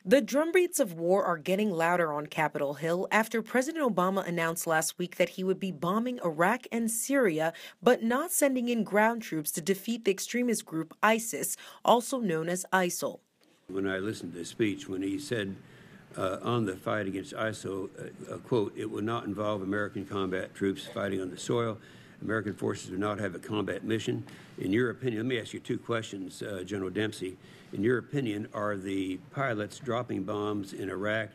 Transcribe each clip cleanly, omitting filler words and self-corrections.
The drumbeats of war are getting louder on Capitol Hill after President Obama announced last week that he would be bombing Iraq and Syria, but not sending in ground troops to defeat the extremist group ISIS, also known as ISIL. When I listened to his speech, when he said on the fight against ISIL, quote, "It will not involve American combat troops fighting on the soil. American forces do not have a combat mission." In your opinion, let me ask you two questions, General Dempsey. In your opinion, are the pilots dropping bombs in Iraq,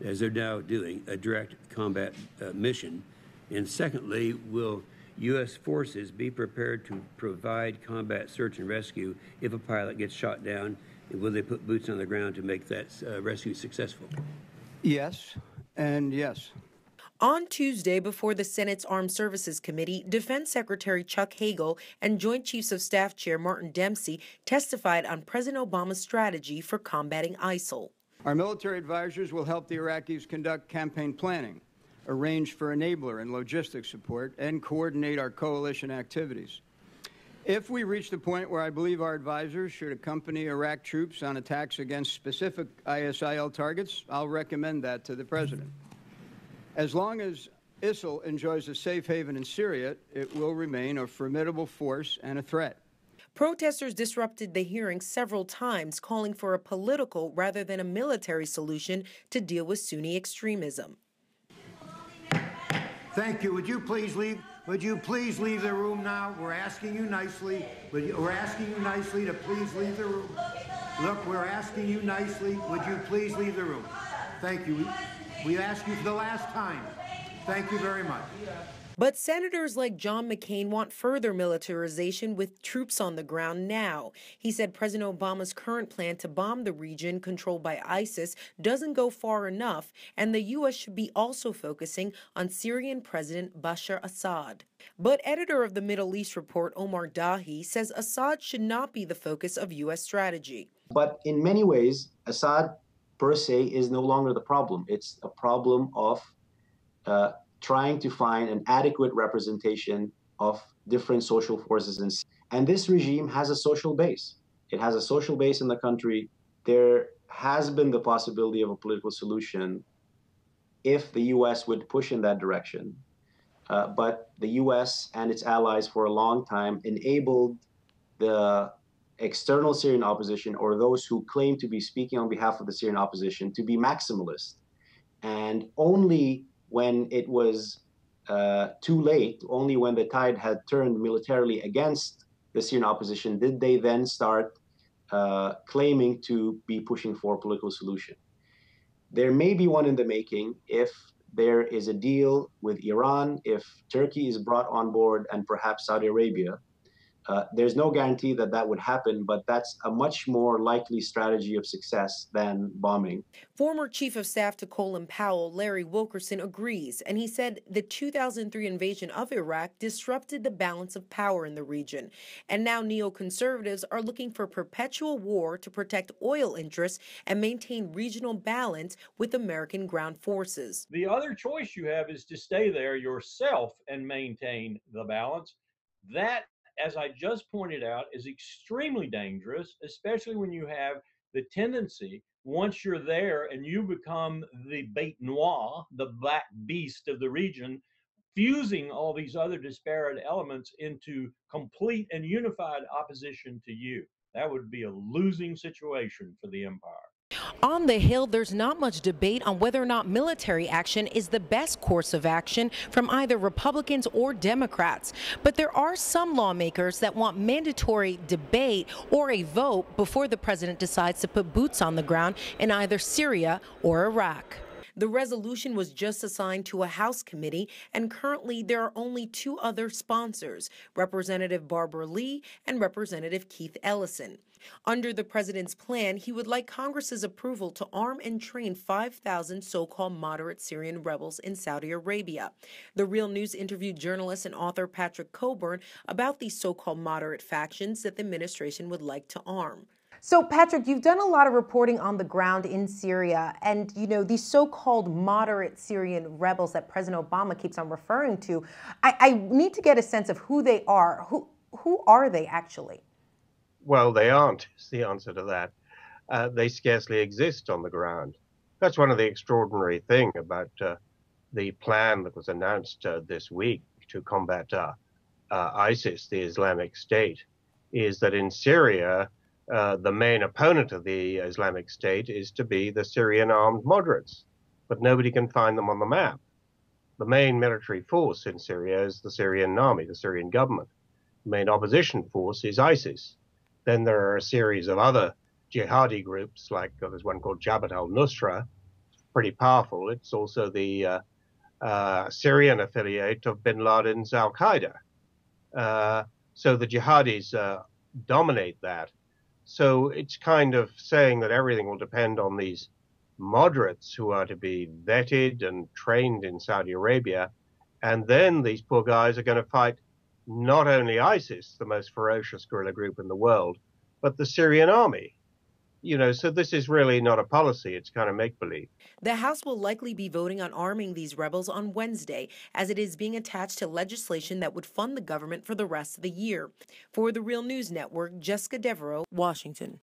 as they're now doing, a direct combat mission? And secondly, will U.S. forces be prepared to provide combat search and rescue if a pilot gets shot down? And will they put boots on the ground to make that rescue successful? Yes, and yes. On Tuesday, before the Senate's Armed Services Committee, Defense Secretary Chuck Hagel and Joint Chiefs of Staff Chair Martin Dempsey testified on President Obama's strategy for combating ISIL. Our military advisors will help the Iraqis conduct campaign planning, arrange for enabler and logistics support, and coordinate our coalition activities. If we reach the point where I believe our advisors should accompany Iraq troops on attacks against specific ISIL targets, I'll recommend that to the President. As long as ISIL enjoys a safe haven in Syria, it will remain a formidable force and a threat. Protesters disrupted the hearing several times, calling for a political rather than a military solution to deal with Sunni extremism. Thank you. Would you please leave? Would you please leave the room now? We're asking you nicely. We're asking you nicely to please leave the room. Look, we're asking you nicely. Would you please leave the room? Thank you. We ask you for the last time. Thank you very much. But senators like John McCain want further militarization with troops on the ground now. He said President Obama's current plan to bomb the region controlled by ISIS doesn't go far enough, and the U.S. should be also focusing on Syrian President Bashar Assad. But editor of the Middle East report, Omar Dahi, says Assad should not be the focus of U.S. strategy. But in many ways, Assad per se is no longer the problem. It's a problem of trying to find an adequate representation of different social forces. And this regime has a social base. It has a social base in the country. There has been the possibility of a political solution if the U.S. would push in that direction. But the U.S. and its allies for a long time enabled the external Syrian opposition, or those who claim to be speaking on behalf of the Syrian opposition, to be maximalist. And only when it was too late, only when the tide had turned militarily against the Syrian opposition, did they then start claiming to be pushing for a political solution. There may be one in the making if there is a deal with Iran, if Turkey is brought on board, and perhaps Saudi Arabia. There's no guarantee that that would happen, but that's a much more likely strategy of success than bombing. Former Chief of Staff to Colin Powell, Larry Wilkerson, agrees, and he said the 2003 invasion of Iraq disrupted the balance of power in the region. And now neoconservatives are looking for perpetual war to protect oil interests and maintain regional balance with American ground forces. The other choice you have is to stay there yourself and maintain the balance. That, as I just pointed out, is extremely dangerous, especially when you have the tendency, once you're there and you become the bête noire, the black beast of the region, fusing all these other disparate elements into complete and unified opposition to you. That would be a losing situation for the empire. On the Hill, there's not much debate on whether or not military action is the best course of action from either Republicans or Democrats. But there are some lawmakers that want mandatory debate or a vote before the president decides to put boots on the ground in either Syria or Iraq. The resolution was just assigned to a House committee, and currently there are only two other sponsors, Representative Barbara Lee and Representative Keith Ellison. Under the president's plan, he would like Congress's approval to arm and train 5,000 so-called moderate Syrian rebels in Saudi Arabia. The Real News interviewed journalist and author Patrick Coburn about these so-called moderate factions that the administration would like to arm. So, Patrick, you've done a lot of reporting on the ground in Syria, and, these so-called moderate Syrian rebels that President Obama keeps on referring to. I need to get a sense of who they are. Who are they actually? Well, they aren't, is the answer to that. they scarcely exist on the ground. That's one of the extraordinary thing about the plan that was announced this week to combat ISIS, the Islamic State, is that in Syria, the main opponent of the Islamic State is to be the Syrian armed moderates, but nobody can find them on the map. The main military force in Syria is the Syrian army, the Syrian government. The main opposition force is ISIS. Then there are a series of other jihadi groups, like there's one called Jabhat al-Nusra, pretty powerful. It's also the Syrian affiliate of bin Laden's al-Qaeda. So the jihadis dominate that. So it's kind of saying that everything will depend on these moderates who are to be vetted and trained in Saudi Arabia. And then these poor guys are going to fight not only ISIS, the most ferocious guerrilla group in the world, but the Syrian army. You know, so this is really not a policy. It's kind of make-believe. The House will likely be voting on arming these rebels on Wednesday, as it is being attached to legislation that would fund the government for the rest of the year. For the Real News Network, Jessica Devereaux, Washington.